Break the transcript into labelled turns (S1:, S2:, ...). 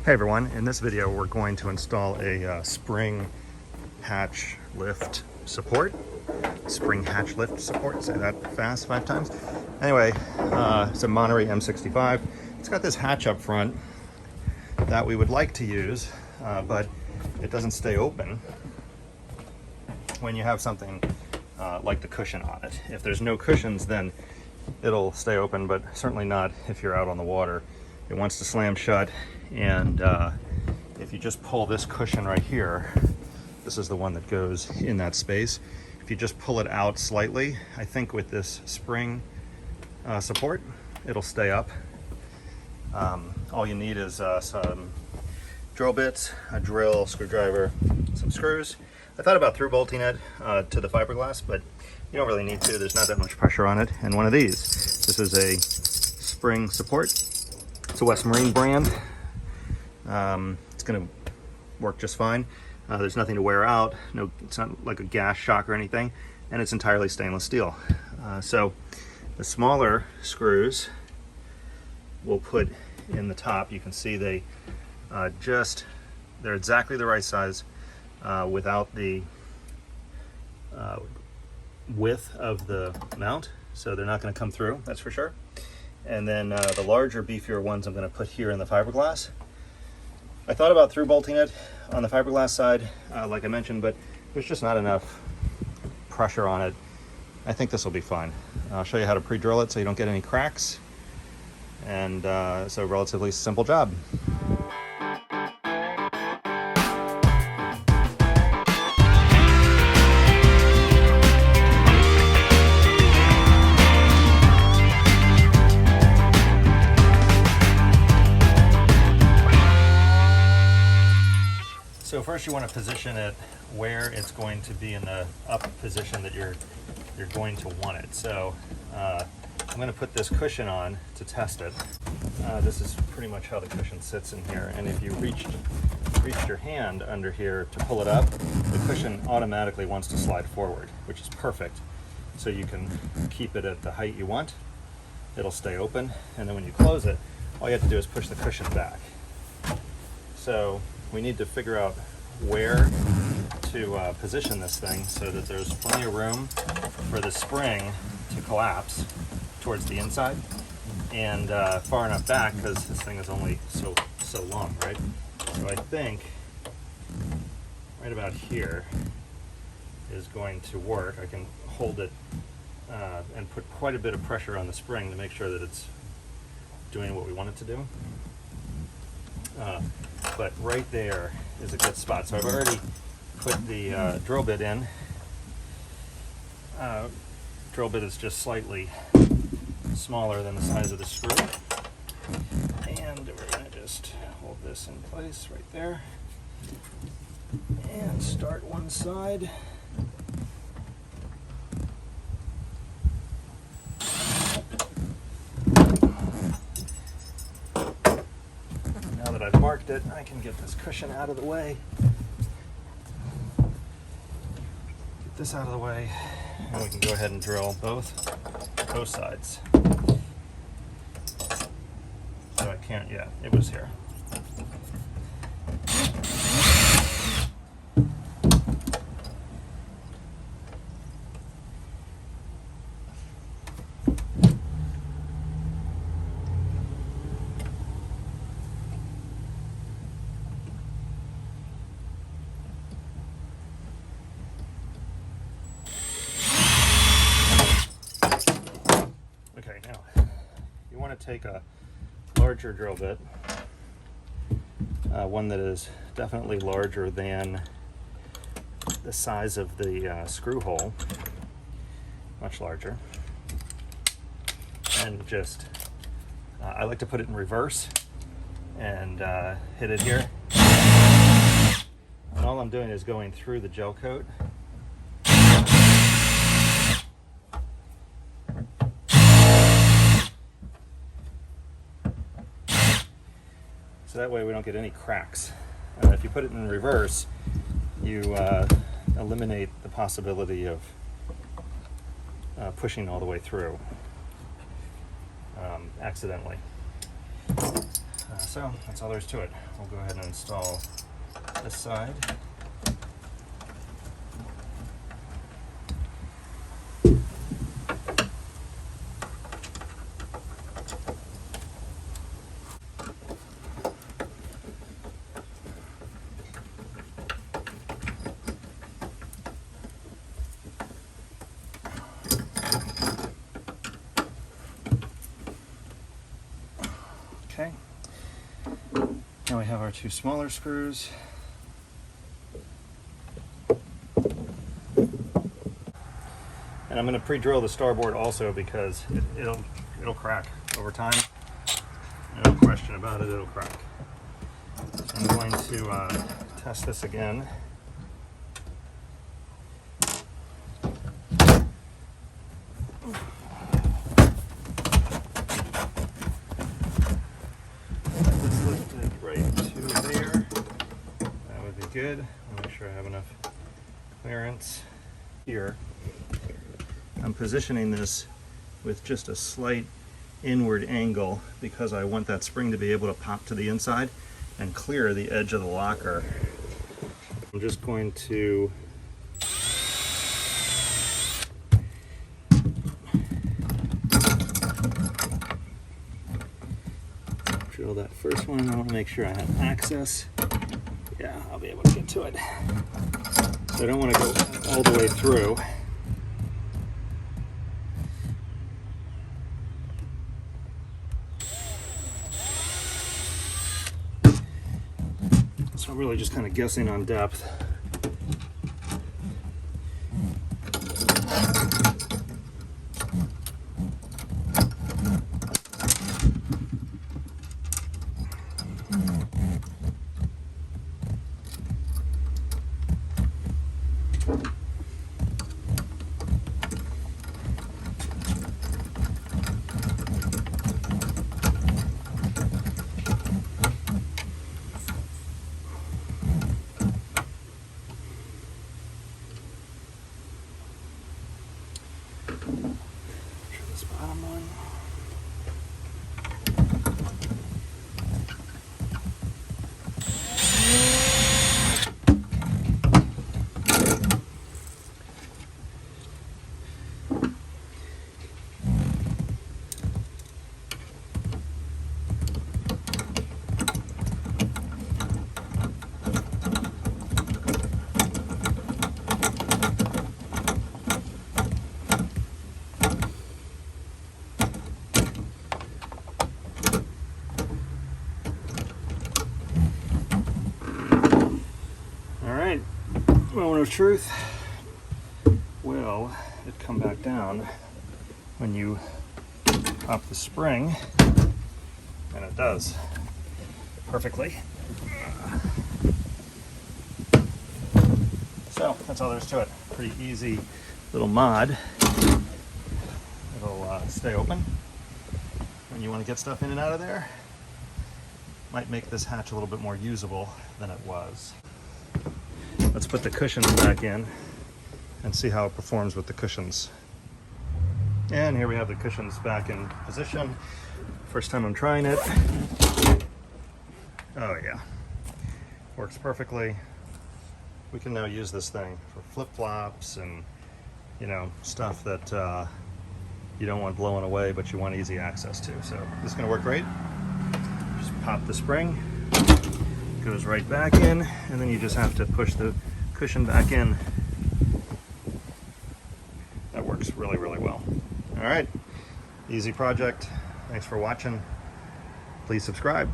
S1: Hey everyone, in this video we're going to install a spring hatch lift support. Spring hatch lift support, say that fast 5 times. Anyway, it's a Monterey M65. It's got this hatch up front that we would like to use, but it doesn't stay open when you have something like the cushion on it. If there's no cushions, then it'll stay open, but certainly not if you're out on the water. It wants to slam shut, and if you just pull this cushion right here, this is the one that goes in that space. If you just pull it out slightly, I think with this spring support, it'll stay up. All you need is some drill bits, a drill, screwdriver, some screws. I thought about through bolting it to the fiberglass, but you don't really need to. There's not that much pressure on it. And one of these. This is a spring support. It's a West Marine brand. It's going to work just fine. There's nothing to wear out. No, it's not like a gas shock or anything, and it's entirely stainless steel. So the smaller screws we'll put in the top. You can see they're exactly the right size without the width of the mount, so they're not going to come through, that's for sure. And then the larger, beefier ones I'm going to put here in the fiberglass. I thought about through bolting it on the fiberglass side, like I mentioned, but there's just not enough pressure on it. I think this will be fine. I'll show you how to pre-drill it so you don't get any cracks. And it's a relatively simple job. So first you want to position it where it's going to be in the up position that you're going to want it. So I'm going to put this cushion on to test it. This is pretty much how the cushion sits in here, and if you reached your hand under here to pull it up, the cushion automatically wants to slide forward, which is perfect. So you can keep it at the height you want. It'll stay open, and then when you close it, all you have to do is push the cushion back. So we need to figure out where to position this thing so that there's plenty of room for the spring to collapse towards the inside, and far enough back because this thing is only so long, right? So I think right about here is going to work. I can hold it and put quite a bit of pressure on the spring to make sure that it's doing what we want it to do. But right there is a good spot. So I've already put the drill bit in. Drill bit is just slightly smaller than the size of the screw. And we're going to just hold this in place right there. And start one side. Now that I've marked it, I can get this cushion out of the way. Get this out of the way, and we can go ahead and drill both sides. So I can't, yeah, it was here. Okay, now you want to take a larger drill bit, one that is definitely larger than the size of the screw hole, much larger, and just I like to put it in reverse and hit it here, and all I'm doing is going through the gel coat. So that way we don't get any cracks. If you put it in reverse, you eliminate the possibility of pushing all the way through accidentally. So that's all there is to it. We'll go ahead and install this side. Okay, now we have our two smaller screws. And I'm going to pre-drill the starboard also because it'll crack over time. No question about it, it'll crack. So I'm going to test this again. Good. I'll make sure I have enough clearance here. I'm positioning this with just a slight inward angle because I want that spring to be able to pop to the inside and clear the edge of the locker. I'm just going to drill that first one. I want to make sure I have access. Yeah, I'll be able to get to it. So I don't want to go all the way through. So I'm really just kind of guessing on depth. This bottom one. Moment of truth. Will it come back down when you pop the spring? And it does perfectly. So that's all there is to it. Pretty easy little mod. It'll stay open when you want to get stuff in and out of there. Might make this hatch a little bit more usable than it was. Let's put the cushions back in and see how it performs with the cushions. And here we have the cushions back in position. First time I'm trying it. Oh yeah, works perfectly. We can now use this thing for flip-flops and, you know, stuff that you don't want blowing away but you want easy access to. So this is gonna work great. Just pop the spring. Goes right back in, and then you just have to push the cushion back in. That works really, really well. All right, easy project. Thanks for watching. Please subscribe.